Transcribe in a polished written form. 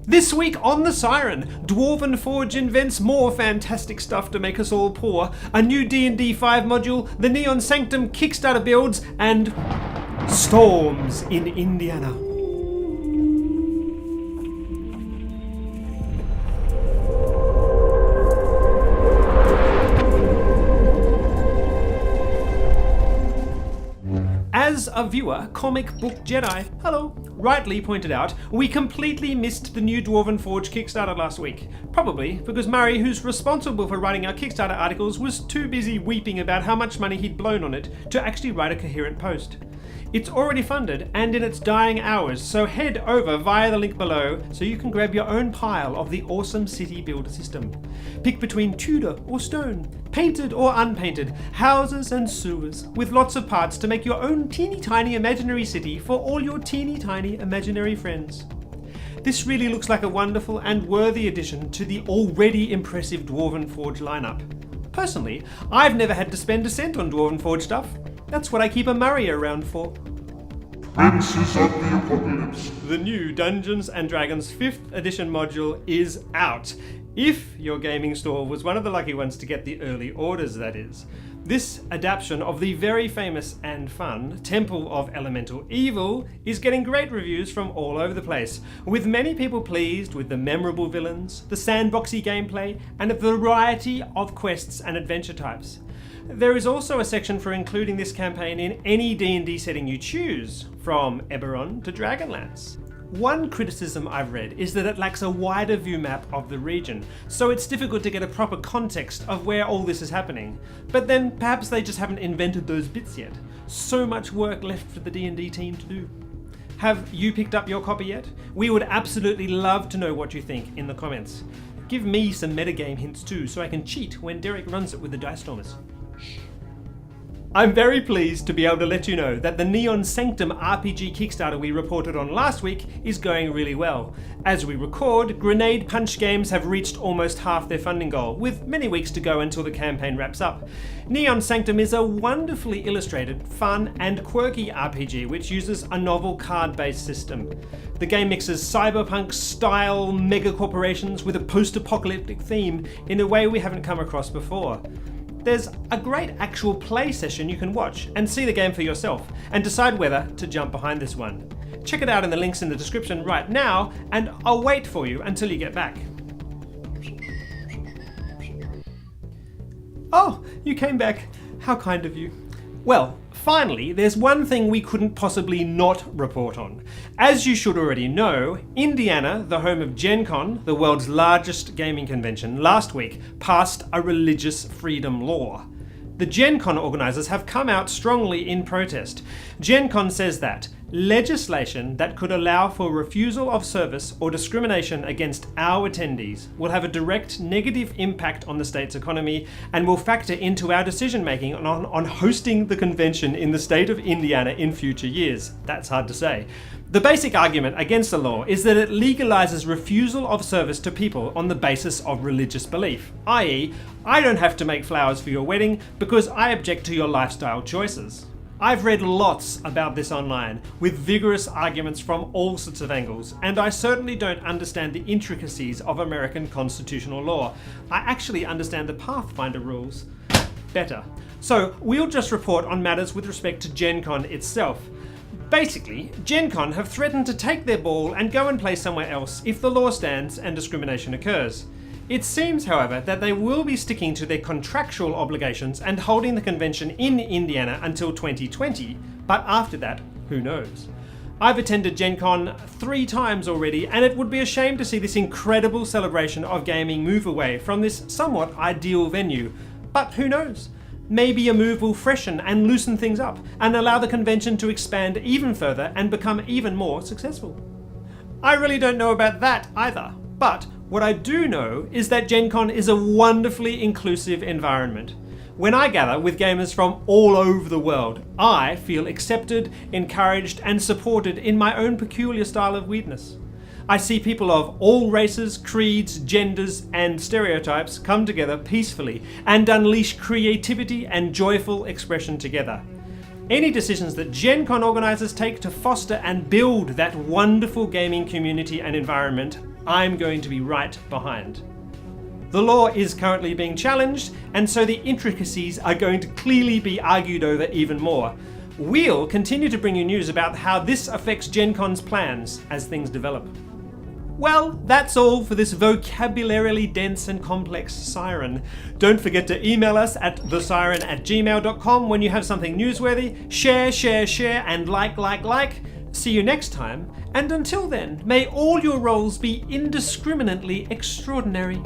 This week on the Syrin, Dwarven Forge invents more fantastic stuff to make us all poor, a new D&D 5 module, the Neon Sanctum Kickstarter builds, and storms in Indiana. As a viewer, Comic Book Jedi, hello, rightly pointed out, we completely missed the new Dwarven Forge Kickstarter last week. Probably because Murray, who's responsible for writing our Kickstarter articles, was too busy weeping about how much money he'd blown on it to actually write a coherent post. It's already funded and in its dying hours, so head over via the link below so you can grab your own pile of the awesome city builder system. Pick between Tudor or stone, painted or unpainted, houses and sewers, with lots of parts to make your own teeny tiny imaginary city for all your teeny tiny imaginary friends. This really looks like a wonderful and worthy addition to the already impressive Dwarven Forge lineup. Personally, I've never had to spend a cent on Dwarven Forge stuff. That's what I keep a Murray around for. Princes of the Apocalypse. The new Dungeons & Dragons 5th edition module is out. If your gaming store was one of the lucky ones to get the early orders, that is. This adaptation of the very famous and fun Temple of Elemental Evil is getting great reviews from all over the place, with many people pleased with the memorable villains, the sandboxy gameplay, and a variety of quests and adventure types. There is also a section for including this campaign in any D&D setting you choose, from Eberron to Dragonlance. One criticism I've read is that it lacks a wider view map of the region, so it's difficult to get a proper context of where all this is happening. But then perhaps they just haven't invented those bits yet. So much work left for the D&D team to do. Have you picked up your copy yet? We would absolutely love to know what you think in the comments. Give me some metagame hints too, so I can cheat when Derek runs it with the Dicestormers. I'm very pleased to be able to let you know that the Neon Sanctum RPG Kickstarter we reported on last week is going really well. As we record, Grenade Punch Games have reached almost half their funding goal, with many weeks to go until the campaign wraps up. Neon Sanctum is a wonderfully illustrated, fun and quirky RPG which uses a novel card-based system. The game mixes cyberpunk-style megacorporations with a post-apocalyptic theme in a way we haven't come across before. There's a great actual play session you can watch and see the game for yourself and decide whether to jump behind this one. Check it out in the links in the description right now, and I'll wait for you until you get back. Oh, you came back. How kind of you. Well, finally, there's one thing we couldn't possibly not report on. As you should already know, Indiana, the home of GenCon, the world's largest gaming convention, last week passed a religious freedom law. The GenCon organisers have come out strongly in protest. GenCon says that legislation that could allow for refusal of service or discrimination against our attendees will have a direct negative impact on the state's economy and will factor into our decision making on hosting the convention in the state of Indiana in future years. That's hard to say. The basic argument against the law is that it legalizes refusal of service to people on the basis of religious belief, i.e., I don't have to make flowers for your wedding because I object to your lifestyle choices. I've read lots about this online, with vigorous arguments from all sorts of angles, and I certainly don't understand the intricacies of American constitutional law. I actually understand the Pathfinder rules better. So we'll just report on matters with respect to GenCon itself. Basically, GenCon have threatened to take their ball and go and play somewhere else if the law stands and discrimination occurs. It seems, however, that they will be sticking to their contractual obligations and holding the convention in Indiana until 2020, but after that, who knows? I've attended GenCon 3 times already, and it would be a shame to see this incredible celebration of gaming move away from this somewhat ideal venue. But who knows? Maybe a move will freshen and loosen things up and allow the convention to expand even further and become even more successful. I really don't know about that either, but what I do know is that GenCon is a wonderfully inclusive environment. When I gather with gamers from all over the world, I feel accepted, encouraged, and supported in my own peculiar style of weirdness. I see people of all races, creeds, genders, and stereotypes come together peacefully and unleash creativity and joyful expression together. Any decisions that GenCon organisers take to foster and build that wonderful gaming community and environment, I'm going to be right behind. The law is currently being challenged, and so the intricacies are going to clearly be argued over even more. We'll continue to bring you news about how this affects GenCon's plans as things develop. Well, that's all for this vocabularily dense and complex Syrin. Don't forget to email us at thesyrin@gmail.com when you have something newsworthy. Share, and like. See you next time, and until then, may all your roles be indiscriminately extraordinary.